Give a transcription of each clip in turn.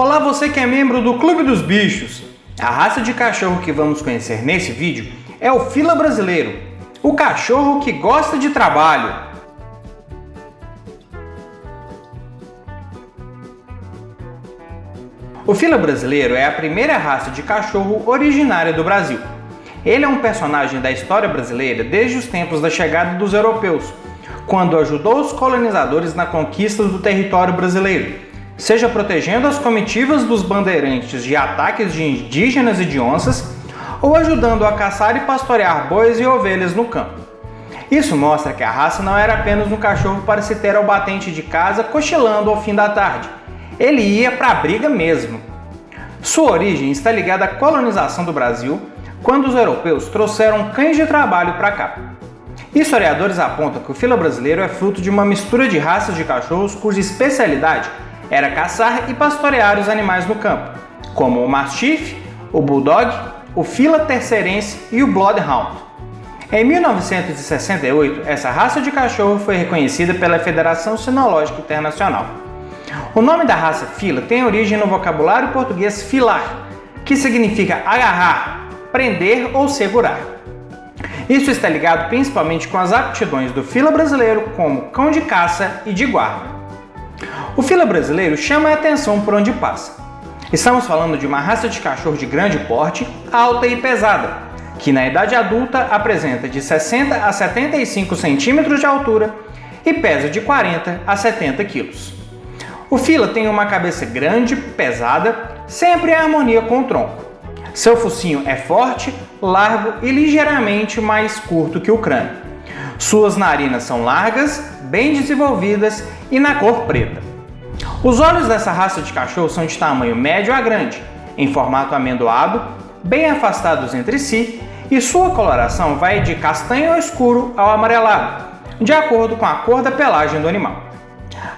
Olá, você que é membro do Clube dos Bichos! A raça de cachorro que vamos conhecer nesse vídeo é o Fila Brasileiro, o cachorro que gosta de trabalho. O Fila Brasileiro é a primeira raça de cachorro originária do Brasil. Ele é um personagem da história brasileira desde os tempos da chegada dos europeus, quando ajudou os colonizadores na conquista do território brasileiro, seja protegendo as comitivas dos bandeirantes de ataques de indígenas e de onças, ou ajudando a caçar e pastorear bois e ovelhas no campo. Isso mostra que a raça não era apenas um cachorro para se ter ao batente de casa cochilando ao fim da tarde. Ele ia para a briga mesmo. Sua origem está ligada à colonização do Brasil, quando os europeus trouxeram cães de trabalho para cá. Historiadores apontam que o Fila Brasileiro é fruto de uma mistura de raças de cachorros cuja especialidade era caçar e pastorear os animais no campo, como o Mastiff, o Bulldog, o Fila Terceirense e o Bloodhound. Em 1968, essa raça de cachorro foi reconhecida pela Federação Cinológica Internacional. O nome da raça Fila tem origem no vocabulário português filar, que significa agarrar, prender ou segurar. Isso está ligado principalmente com as aptidões do Fila Brasileiro como cão de caça e de guarda. O Fila Brasileiro chama a atenção por onde passa. Estamos falando de uma raça de cachorro de grande porte, alta e pesada, que na idade adulta apresenta de 60 a 75 centímetros de altura e pesa de 40 a 70 quilos. O Fila tem uma cabeça grande, pesada, sempre em harmonia com o tronco. Seu focinho é forte, largo e ligeiramente mais curto que o crânio. Suas narinas são largas, bem desenvolvidas e na cor preta. Os olhos dessa raça de cachorro são de tamanho médio a grande, em formato amendoado, bem afastados entre si, e sua coloração vai de castanho escuro ao amarelado, de acordo com a cor da pelagem do animal.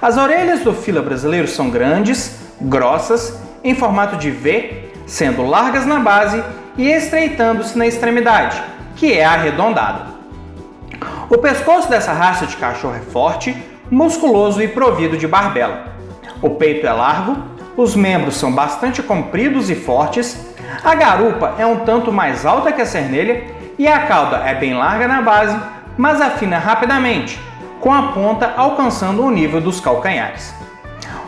As orelhas do Fila Brasileiro são grandes, grossas, em formato de V, sendo largas na base e estreitando-se na extremidade, que é arredondada. O pescoço dessa raça de cachorro é forte, musculoso e provido de barbela. O peito é largo, os membros são bastante compridos e fortes, a garupa é um tanto mais alta que a cernelha e a cauda é bem larga na base, mas afina rapidamente, com a ponta alcançando o nível dos calcanhares.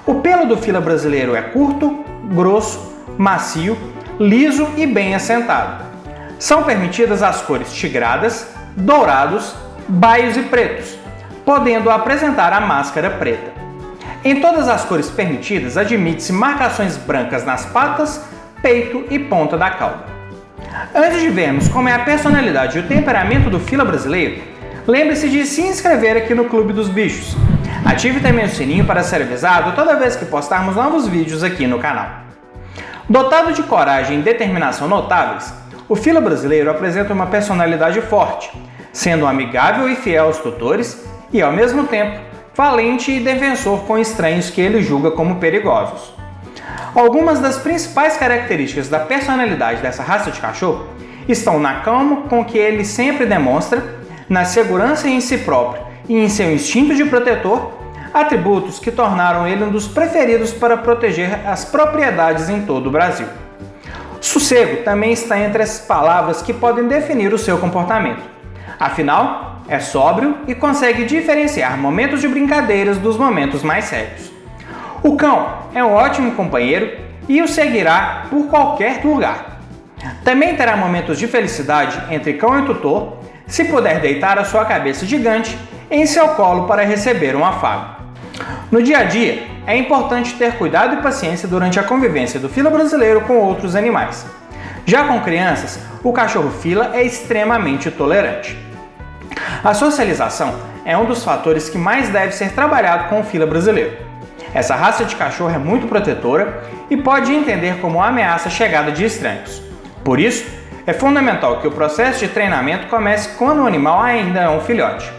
O pelo do Fila Brasileiro é curto, grosso, macio, liso e bem assentado. São permitidas as cores tigradas, dourados, baios e pretos, podendo apresentar a máscara preta. Em todas as cores permitidas, admite-se marcações brancas nas patas, peito e ponta da cauda. Antes de vermos como é a personalidade e o temperamento do Fila Brasileiro, lembre-se de se inscrever aqui no Clube dos Bichos. Ative também o sininho para ser avisado toda vez que postarmos novos vídeos aqui no canal. Dotado de coragem e determinação notáveis, o Fila Brasileiro apresenta uma personalidade forte, sendo amigável e fiel aos tutores e, ao mesmo tempo, valente e defensor com estranhos que ele julga como perigosos. Algumas das principais características da personalidade dessa raça de cachorro estão na calma com que ele sempre demonstra, na segurança em si próprio e em seu instinto de protetor, atributos que tornaram ele um dos preferidos para proteger as propriedades em todo o Brasil. Sossego também está entre as palavras que podem definir o seu comportamento. Afinal, é sóbrio e consegue diferenciar momentos de brincadeiras dos momentos mais sérios. O cão é um ótimo companheiro e o seguirá por qualquer lugar. Também terá momentos de felicidade entre cão e tutor, se puder deitar a sua cabeça gigante em seu colo para receber um afago. No dia a dia, é importante ter cuidado e paciência durante a convivência do Fila Brasileiro com outros animais. Já com crianças, o cachorro Fila é extremamente tolerante. A socialização é um dos fatores que mais deve ser trabalhado com o Fila Brasileiro. Essa raça de cachorro é muito protetora e pode entender como ameaça a chegada de estranhos. Por isso, é fundamental que o processo de treinamento comece quando o animal ainda é um filhote.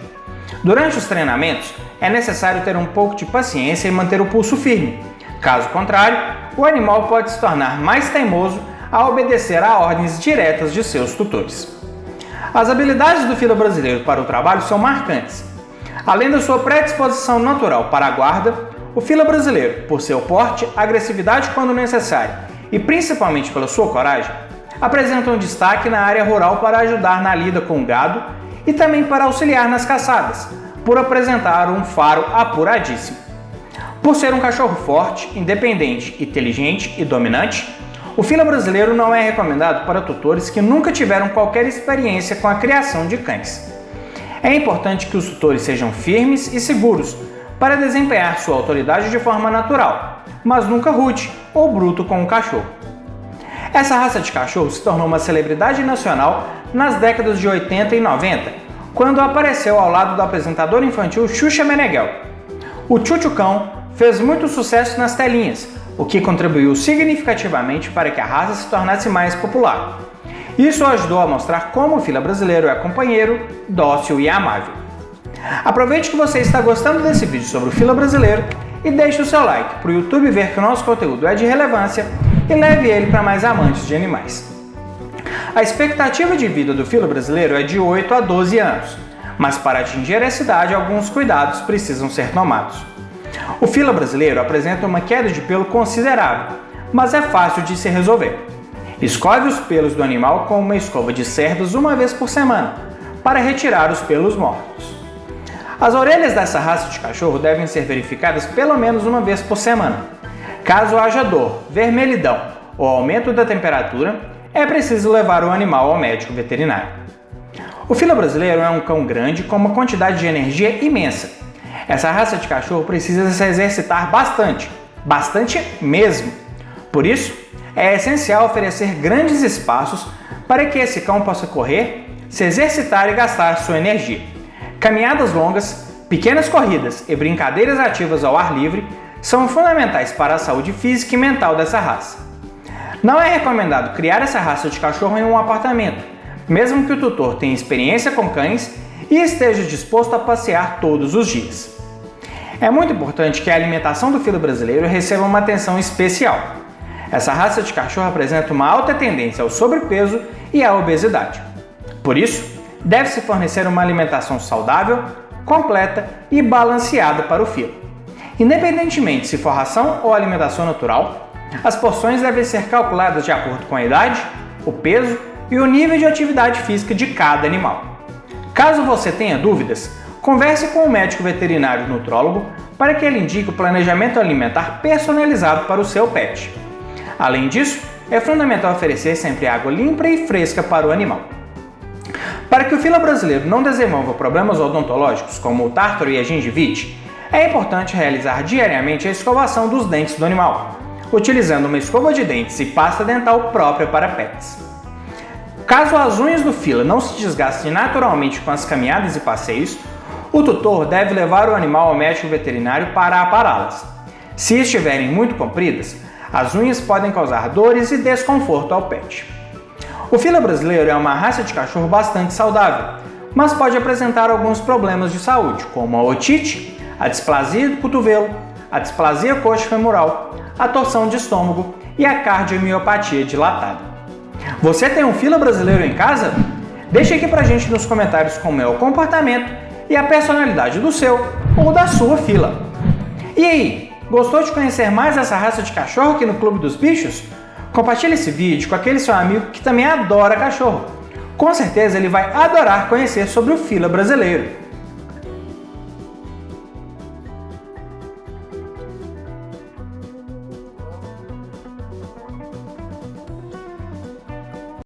Durante os treinamentos, é necessário ter um pouco de paciência e manter o pulso firme. Caso contrário, o animal pode se tornar mais teimoso a obedecer a ordens diretas de seus tutores. As habilidades do Fila Brasileiro para o trabalho são marcantes. Além da sua predisposição natural para a guarda, o fila brasileiro, por seu porte, agressividade quando necessário e principalmente pela sua coragem, apresenta um destaque na área rural para ajudar na lida com o gado e também para auxiliar nas caçadas, por apresentar um faro apuradíssimo. Por ser um cachorro forte, independente, inteligente e dominante, o fila brasileiro não é recomendado para tutores que nunca tiveram qualquer experiência com a criação de cães. É importante que os tutores sejam firmes e seguros para desempenhar sua autoridade de forma natural, mas nunca rude ou bruto com o cachorro. Essa raça de cachorro se tornou uma celebridade nacional nas décadas de 80 e 90, quando apareceu ao lado do apresentador infantil Xuxa Meneghel. O Tchutchucão fez muito sucesso nas telinhas, o que contribuiu significativamente para que a raça se tornasse mais popular. Isso ajudou a mostrar como o fila brasileiro é companheiro, dócil e amável. Aproveite que você está gostando desse vídeo sobre o fila brasileiro e deixe o seu like para o YouTube ver que o nosso conteúdo é de relevância e leve ele para mais amantes de animais. A expectativa de vida do fila brasileiro é de 8 a 12 anos, mas para atingir essa idade alguns cuidados precisam ser tomados. O fila brasileiro apresenta uma queda de pelo considerável, mas é fácil de se resolver. Escove os pelos do animal com uma escova de cerdas uma vez por semana, para retirar os pelos mortos. As orelhas dessa raça de cachorro devem ser verificadas pelo menos uma vez por semana. Caso haja dor, vermelhidão ou aumento da temperatura, é preciso levar o animal ao médico veterinário. O fila brasileiro é um cão grande com uma quantidade de energia imensa. Essa raça de cachorro precisa se exercitar bastante mesmo. Por isso, é essencial oferecer grandes espaços para que esse cão possa correr, se exercitar e gastar sua energia. Caminhadas longas, pequenas corridas e brincadeiras ativas ao ar livre são fundamentais para a saúde física e mental dessa raça. Não é recomendado criar essa raça de cachorro em um apartamento, mesmo que o tutor tenha experiência com cães e esteja disposto a passear todos os dias. É muito importante que a alimentação do fila brasileiro receba uma atenção especial. Essa raça de cachorro apresenta uma alta tendência ao sobrepeso e à obesidade. Por isso, deve-se fornecer uma alimentação saudável, completa e balanceada para o fila. Independentemente se for ração ou alimentação natural, as porções devem ser calculadas de acordo com a idade, o peso e o nível de atividade física de cada animal. Caso você tenha dúvidas, converse com o médico veterinário nutrólogo para que ele indique o planejamento alimentar personalizado para o seu pet. Além disso, é fundamental oferecer sempre água limpa e fresca para o animal. Para que o fila brasileiro não desenvolva problemas odontológicos como o tártaro e a gengivite, é importante realizar diariamente a escovação dos dentes do animal, utilizando uma escova de dentes e pasta dental própria para pets. Caso as unhas do fila não se desgastem naturalmente com as caminhadas e passeios, o tutor deve levar o animal ao médico veterinário para apará-las. Se estiverem muito compridas, as unhas podem causar dores e desconforto ao pet. O fila brasileiro é uma raça de cachorro bastante saudável, mas pode apresentar alguns problemas de saúde, como a otite, a displasia do cotovelo, a displasia coxofemoral, a torção de estômago e a cardiomiopatia dilatada. Você tem um fila brasileiro em casa? Deixe aqui pra gente nos comentários como é o comportamento e a personalidade do seu ou da sua fila. E aí, gostou de conhecer mais essa raça de cachorro aqui no Clube dos Bichos? Compartilhe esse vídeo com aquele seu amigo que também adora cachorro. Com certeza ele vai adorar conhecer sobre o fila brasileiro.